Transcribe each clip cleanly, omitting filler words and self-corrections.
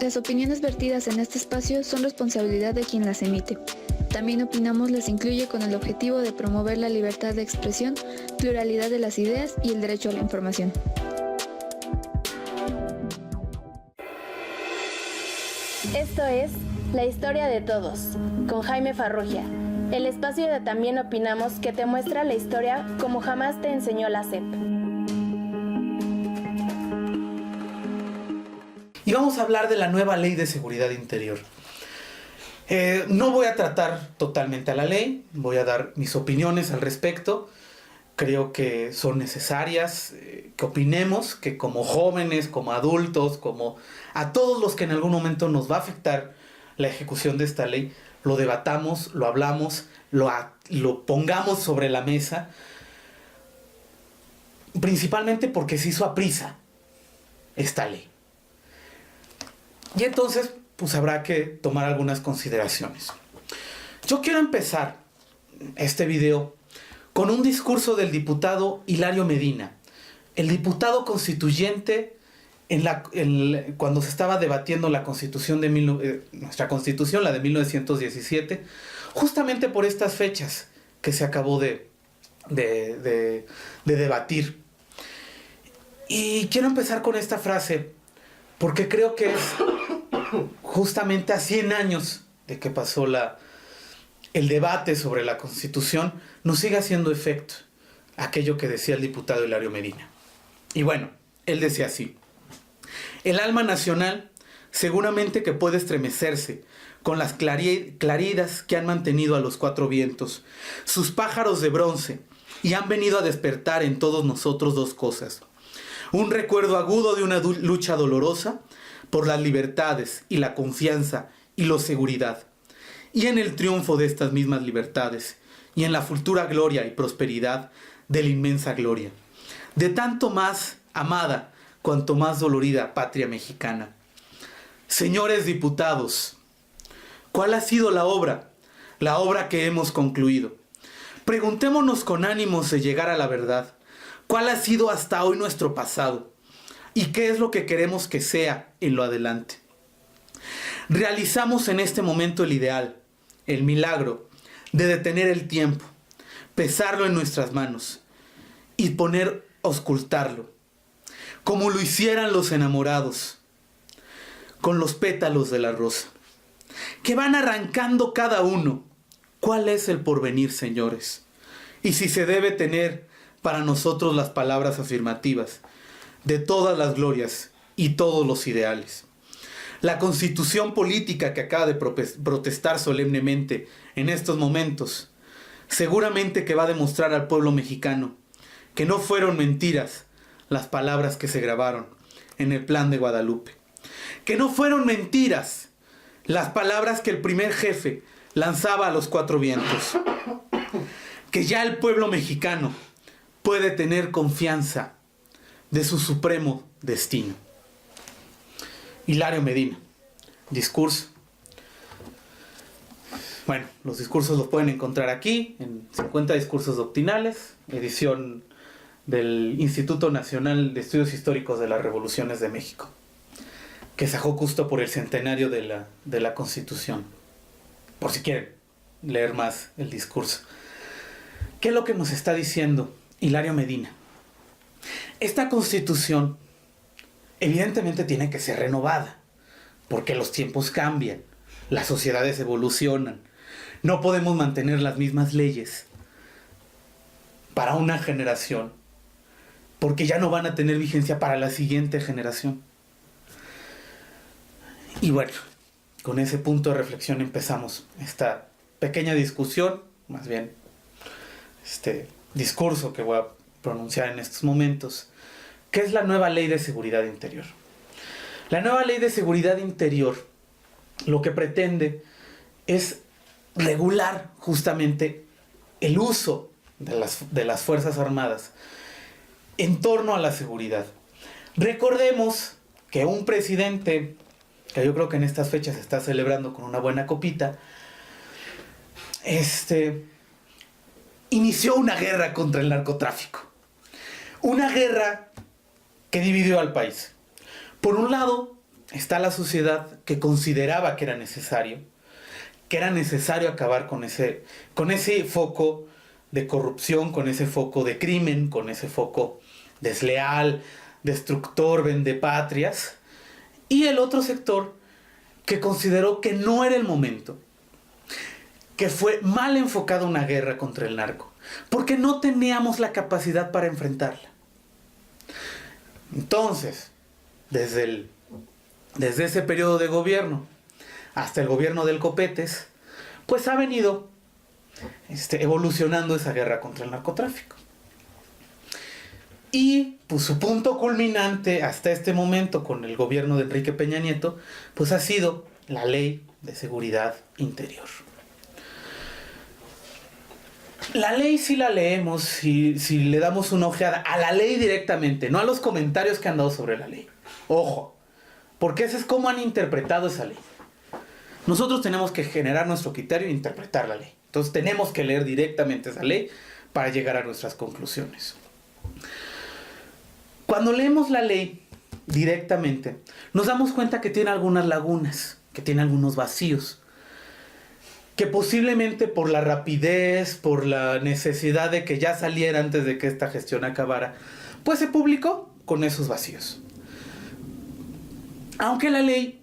Las opiniones vertidas en este espacio son responsabilidad de quien las emite. También opinamos las incluye con el objetivo de promover la libertad de expresión, pluralidad de las ideas y el derecho a la información. Esto es La Historia de Todos, con Jaime Farrugia, el espacio de También Opinamos que te muestra la historia como jamás te enseñó la SEP. Y vamos a hablar de la nueva Ley de Seguridad Interior. No voy a tratar totalmente a la ley, voy a dar mis opiniones al respecto. Creo que son necesarias, que opinemos, que como jóvenes, como adultos, como a todos los que en algún momento nos va a afectar la ejecución de esta ley, lo debatamos, lo hablamos, lo pongamos sobre la mesa, principalmente porque se hizo a prisa esta ley. Y entonces, pues habrá que tomar algunas consideraciones. Yo quiero empezar este video con un discurso del diputado Hilario Medina, el diputado constituyente cuando se estaba debatiendo la constitución nuestra constitución, la de 1917, justamente por estas fechas que se acabó de debatir. Y quiero empezar con esta frase, porque creo que es justamente a 100 años de que pasó el debate sobre la Constitución, nos sigue haciendo efecto aquello que decía el diputado Hilario Medina. Y bueno, él decía así: el alma nacional seguramente que puede estremecerse con las claridas que han mantenido a los cuatro vientos, sus pájaros de bronce, y han venido a despertar en todos nosotros dos cosas: un recuerdo agudo de una lucha dolorosa por las libertades y la confianza y la seguridad, y en el triunfo de estas mismas libertades, y en la futura gloria y prosperidad de la inmensa gloria, de tanto más amada cuanto más dolorida patria mexicana. Señores diputados, ¿cuál ha sido la obra que hemos concluido? Preguntémonos con ánimos de llegar a la verdad, ¿cuál ha sido hasta hoy nuestro pasado? ¿Y qué es lo que queremos que sea en lo adelante? Realizamos en este momento el ideal, el milagro de detener el tiempo, pesarlo en nuestras manos y auscultarlo, como lo hicieran los enamorados, con los pétalos de la rosa, que van arrancando cada uno. ¿Cuál es el porvenir, señores? Y si se debe tener para nosotros las palabras afirmativas de todas las glorias y todos los ideales. La constitución política que acaba de protestar solemnemente en estos momentos, seguramente que va a demostrar al pueblo mexicano que no fueron mentiras las palabras que se grabaron en el Plan de Guadalupe, que no fueron mentiras las palabras que el primer jefe lanzaba a los cuatro vientos, que ya el pueblo mexicano puede tener confianza de su supremo destino. Hilario Medina, discurso. Bueno, los discursos los pueden encontrar aquí, en 50 discursos doctrinales, edición del Instituto Nacional de Estudios Históricos de las Revoluciones de México, que sacó justo por el centenario de la Constitución, por si quieren leer más el discurso. ¿Qué es lo que nos está diciendo Hilario Medina? Esta Constitución evidentemente tiene que ser renovada, porque los tiempos cambian, las sociedades evolucionan. No podemos mantener las mismas leyes para una generación, porque ya no van a tener vigencia para la siguiente generación. Y bueno, con ese punto de reflexión empezamos esta pequeña discusión, más bien este discurso que voy a pronunciar en estos momentos. ¿Qué es la nueva Ley de Seguridad Interior? La nueva Ley de Seguridad Interior lo que pretende es regular justamente el uso de las Fuerzas Armadas en torno a la seguridad. Recordemos que un presidente, que yo creo que en estas fechas se está celebrando con una buena copita, inició una guerra contra el narcotráfico. Una guerra que dividió al país. Por un lado, está la sociedad que consideraba que era necesario acabar con ese foco de corrupción, con ese foco de crimen, con ese foco desleal, destructor, vendepatrias, y el otro sector que consideró que no era el momento, que fue mal enfocada una guerra contra el narco, porque no teníamos la capacidad para enfrentarla. Entonces, desde ese periodo de gobierno hasta el gobierno del Copetes, pues ha venido evolucionando esa guerra contra el narcotráfico. Y pues su punto culminante hasta este momento con el gobierno de Enrique Peña Nieto, pues ha sido la Ley de Seguridad Interior. La ley, si la leemos, si le damos una ojeada a la ley directamente, no a los comentarios que han dado sobre la ley. Ojo, porque ese es cómo han interpretado esa ley. Nosotros tenemos que generar nuestro criterio e interpretar la ley. Entonces tenemos que leer directamente esa ley para llegar a nuestras conclusiones. Cuando leemos la ley directamente, nos damos cuenta que tiene algunas lagunas, que tiene algunos vacíos, que posiblemente por la rapidez, por la necesidad de que ya saliera antes de que esta gestión acabara, pues se publicó con esos vacíos. Aunque la ley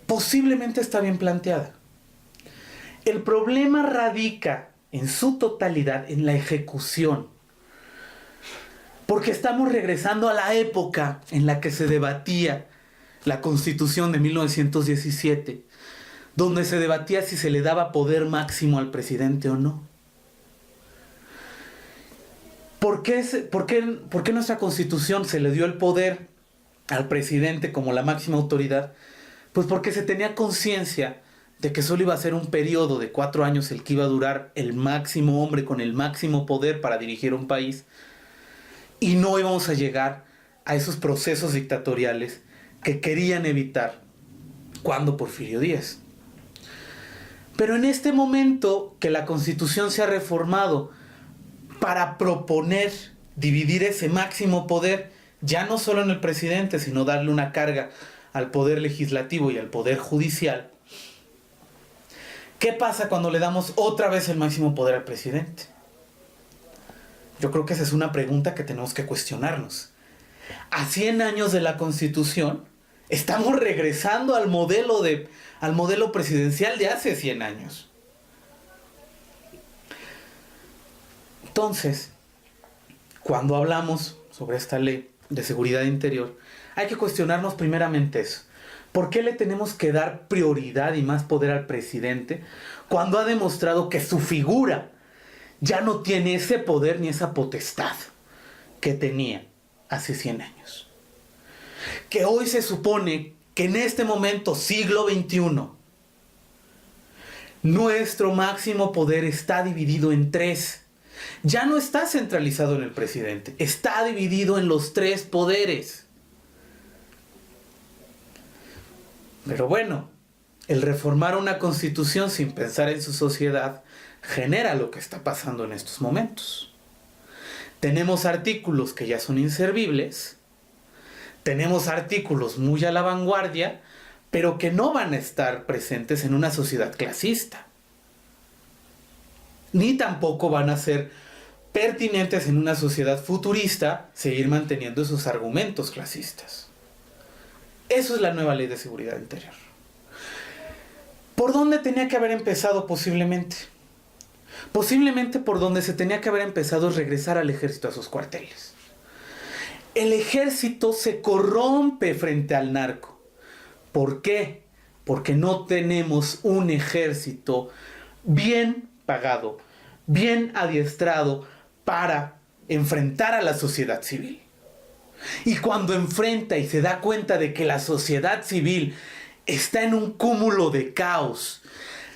posiblemente está bien planteada. El problema radica en su totalidad en la ejecución. Porque estamos regresando a la época en la que se debatía la Constitución de 1917, donde se debatía si se le daba poder máximo al presidente o no. ¿Por qué nuestra Constitución se le dio el poder al presidente como la máxima autoridad? Pues porque se tenía conciencia de que solo iba a ser un periodo de 4 años el que iba a durar el máximo hombre con el máximo poder para dirigir un país, y no íbamos a llegar a esos procesos dictatoriales que querían evitar cuando Porfirio Díaz. Pero en este momento que la Constitución se ha reformado para proponer dividir ese máximo poder, ya no solo en el presidente, sino darle una carga al poder legislativo y al poder judicial, ¿qué pasa cuando le damos otra vez el máximo poder al presidente? Yo creo que esa es una pregunta que tenemos que cuestionarnos. A 100 años de la Constitución, estamos regresando al modelo presidencial de hace 100 años. Entonces, cuando hablamos sobre esta ley de seguridad interior, hay que cuestionarnos primeramente eso. ¿Por qué le tenemos que dar prioridad y más poder al presidente cuando ha demostrado que su figura ya no tiene ese poder ni esa potestad que tenía hace 100 años? Que hoy se supone que en este momento, siglo XXI, nuestro máximo poder está dividido en 3. Ya no está centralizado en el presidente, está dividido en los 3 poderes. Pero bueno, el reformar una constitución sin pensar en su sociedad genera lo que está pasando en estos momentos. Tenemos artículos que ya son inservibles, tenemos artículos muy a la vanguardia, pero que no van a estar presentes en una sociedad clasista. Ni tampoco van a ser pertinentes en una sociedad futurista seguir manteniendo esos argumentos clasistas. Eso es la nueva Ley de Seguridad Interior. ¿Por dónde tenía que haber empezado posiblemente? Posiblemente por donde se tenía que haber empezado es regresar al ejército a sus cuarteles. El ejército se corrompe frente al narco. ¿Por qué? Porque no tenemos un ejército bien pagado, bien adiestrado para enfrentar a la sociedad civil. Y cuando enfrenta y se da cuenta de que la sociedad civil está en un cúmulo de caos,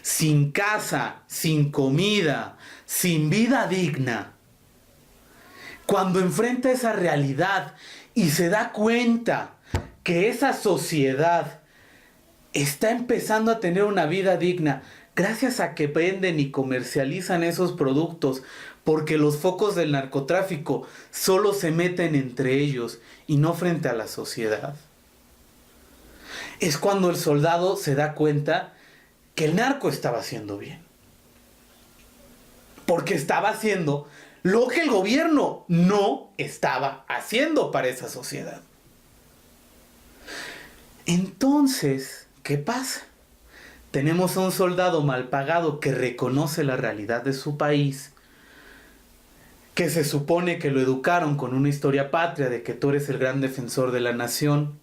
sin casa, sin comida, sin vida digna, cuando enfrenta esa realidad y se da cuenta que esa sociedad está empezando a tener una vida digna gracias a que venden y comercializan esos productos, porque los focos del narcotráfico solo se meten entre ellos y no frente a la sociedad. es cuando el soldado se da cuenta que el narco estaba haciendo bien. Porque estaba haciendo lo que el gobierno no estaba haciendo para esa sociedad. Entonces, ¿qué pasa? Tenemos a un soldado mal pagado que reconoce la realidad de su país, que se supone que lo educaron con una historia patria de que tú eres el gran defensor de la nación.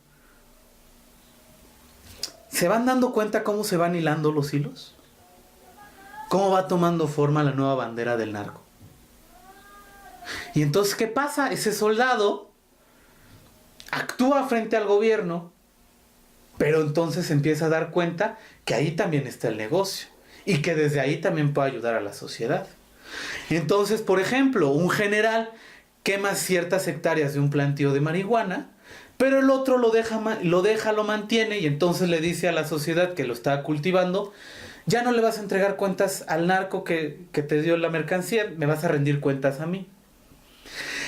¿Se van dando cuenta cómo se van hilando los hilos? ¿Cómo va tomando forma la nueva bandera del narco? Y entonces, ¿qué pasa? Ese soldado actúa frente al gobierno, pero entonces empieza a dar cuenta que ahí también está el negocio y que desde ahí también puede ayudar a la sociedad. Entonces, por ejemplo, un general quema ciertas hectáreas de un plantío de marihuana, pero el otro lo mantiene, y entonces le dice a la sociedad que lo está cultivando: ya no le vas a entregar cuentas al narco que te dio la mercancía, me vas a rendir cuentas a mí.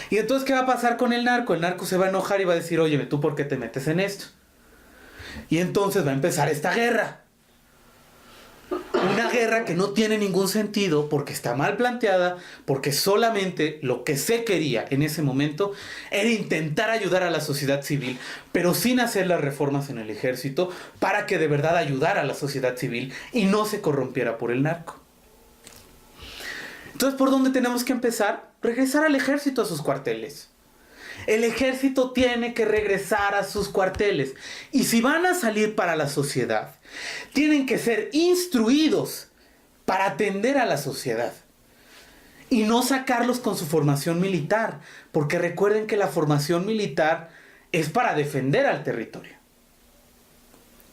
Y entonces, ¿qué va a pasar con el narco? El narco se va a enojar y va a decir: óyeme, ¿tú por qué te metes en esto? Y entonces va a empezar esta guerra. Una guerra que no tiene ningún sentido porque está mal planteada, porque solamente lo que se quería en ese momento era intentar ayudar a la sociedad civil, pero sin hacer las reformas en el ejército para que de verdad ayudara a la sociedad civil y no se corrompiera por el narco. Entonces, ¿por dónde tenemos que empezar? Regresar al ejército a sus cuarteles. El ejército tiene que regresar a sus cuarteles. Y si van a salir para la sociedad, tienen que ser instruidos para atender a la sociedad. Y no sacarlos con su formación militar. Porque recuerden que la formación militar es para defender al territorio.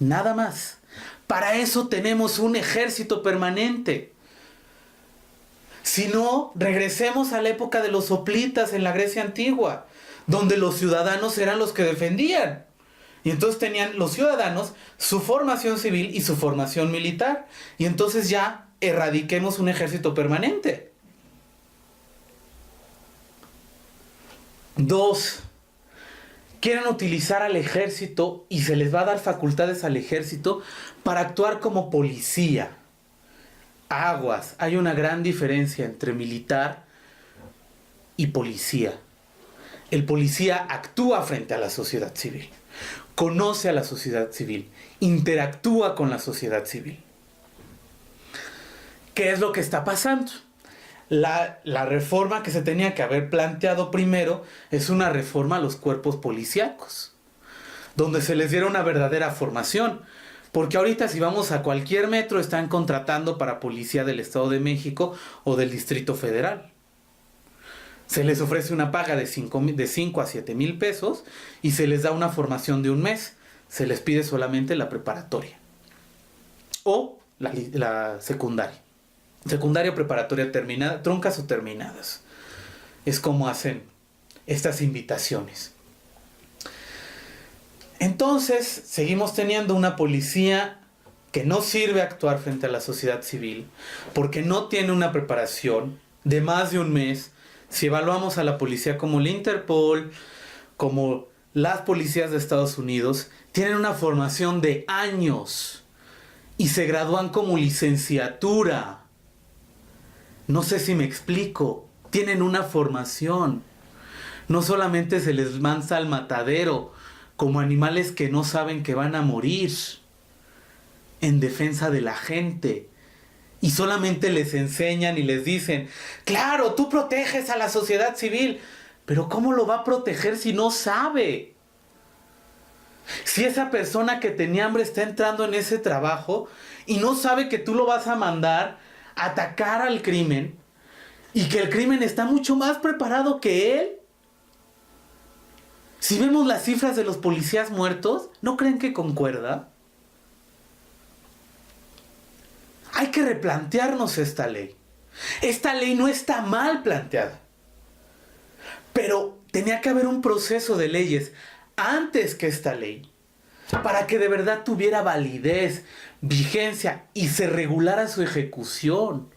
Nada más. Para eso tenemos un ejército permanente. Si no, regresemos a la época de los hoplitas en la Grecia antigua, donde los ciudadanos eran los que defendían. Y entonces tenían los ciudadanos su formación civil y su formación militar. Y entonces ya erradiquemos un ejército permanente. 2. Quieren utilizar al ejército y se les va a dar facultades al ejército para actuar como policía. Aguas, hay una gran diferencia entre militar y policía. El policía actúa frente a la sociedad civil, conoce a la sociedad civil, interactúa con la sociedad civil. ¿Qué es lo que está pasando? La reforma que se tenía que haber planteado primero es una reforma a los cuerpos policíacos, donde se les diera una verdadera formación. Porque ahorita, si vamos a cualquier metro, están contratando para policía del Estado de México o del Distrito Federal. Se les ofrece una paga de 5 a 7 mil pesos y se les da una formación de un mes. Se les pide solamente la preparatoria o la secundaria. Secundaria o preparatoria terminada, truncas o terminadas. Es como hacen estas invitaciones. Entonces, seguimos teniendo una policía que no sirve a actuar frente a la sociedad civil porque no tiene una preparación de más de un mes. Si evaluamos a la policía como la Interpol, como las policías de Estados Unidos, tienen una formación de años y se gradúan como licenciatura. No sé si me explico. Tienen una formación. No solamente se les lanza al matadero como animales que no saben que van a morir en defensa de la gente. Y solamente les enseñan y les dicen: claro, tú proteges a la sociedad civil. Pero ¿cómo lo va a proteger si no sabe? Si esa persona que tenía hambre está entrando en ese trabajo y no sabe que tú lo vas a mandar a atacar al crimen y que el crimen está mucho más preparado que él. Si vemos las cifras de los policías muertos, ¿no creen que concuerda? Hay que replantearnos esta ley. Esta ley no está mal planteada. Pero tenía que haber un proceso de leyes antes que esta ley para que de verdad tuviera validez, vigencia y se regulara su ejecución.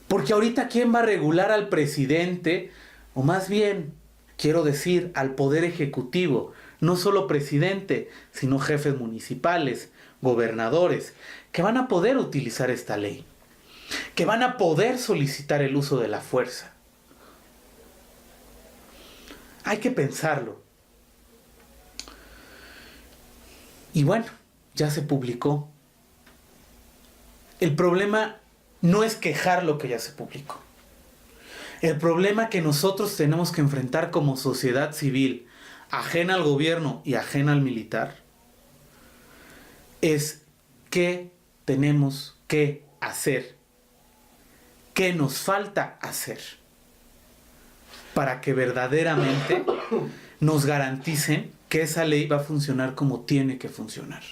Porque ahorita, ¿quién va a regular al presidente? O más bien, quiero decir, al Poder Ejecutivo. no solo presidente, sino jefes municipales, gobernadores, que van a poder utilizar esta ley, que van a poder solicitar el uso de la fuerza. Hay que pensarlo. Y bueno, ya se publicó. El problema no es quejar lo que ya se publicó. El problema que nosotros tenemos que enfrentar como sociedad civil, ajena al gobierno y ajena al militar, es qué tenemos que hacer, qué nos falta hacer para que verdaderamente nos garanticen que esa ley va a funcionar como tiene que funcionar.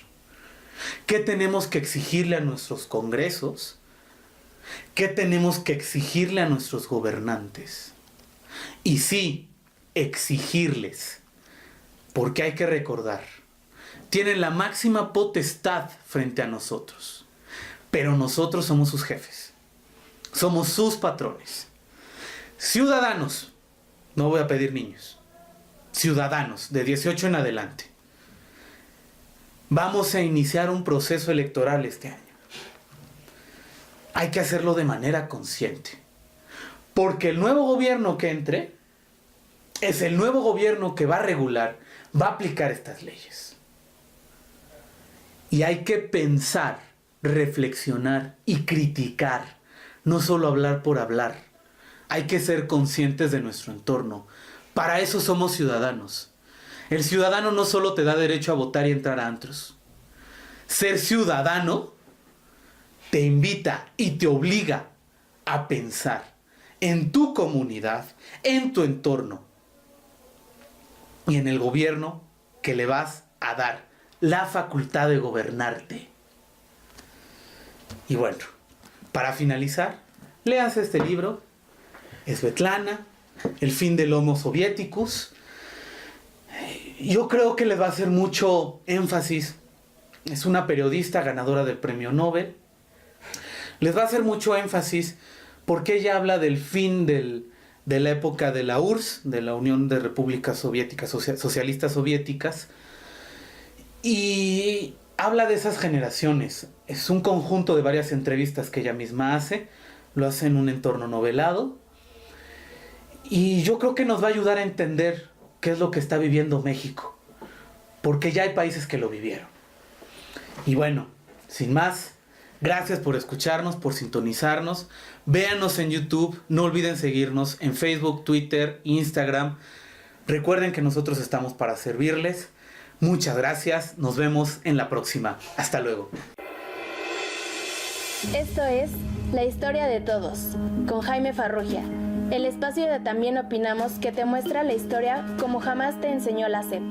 ¿Qué tenemos que exigirle a nuestros congresos? ¿Qué tenemos que exigirle a nuestros gobernantes? Y sí, exigirles, porque hay que recordar, tienen la máxima potestad frente a nosotros, pero nosotros somos sus jefes, somos sus patrones. Ciudadanos, no voy a pedir niños, ciudadanos de 18 en adelante, vamos a iniciar un proceso electoral este año. Hay que hacerlo de manera consciente, porque el nuevo gobierno que entre es el nuevo gobierno que va a regular, va a aplicar estas leyes. Y hay que pensar, reflexionar y criticar, no solo hablar por hablar. Hay que ser conscientes de nuestro entorno. Para eso somos ciudadanos. El ciudadano no solo te da derecho a votar y entrar a antros. Ser ciudadano te invita y te obliga a pensar en tu comunidad, en tu entorno y en el gobierno que le vas a dar la facultad de gobernarte. Y bueno, para finalizar, léanse este libro, Svetlana, El fin del Homo Soviéticus. Yo creo que les va a hacer mucho énfasis. Es una periodista ganadora del premio Nobel. Les va a hacer mucho énfasis porque ella habla del fin de la época de la URSS, de la Unión de Repúblicas Soviéticas, Socialistas Soviéticas, y habla de esas generaciones. Es un conjunto de varias entrevistas que ella misma hace, lo hace en un entorno novelado, y yo creo que nos va a ayudar a entender qué es lo que está viviendo México, porque ya hay países que lo vivieron. Y bueno, sin más, gracias por escucharnos, por sintonizarnos. Véanos en YouTube, no olviden seguirnos en Facebook, Twitter, Instagram. Recuerden que nosotros estamos para servirles. Muchas gracias, nos vemos en la próxima. Hasta luego. Esto es La Historia de Todos, con Jaime Farrugia, el espacio de También Opinamos que te muestra la historia como jamás te enseñó la SEP.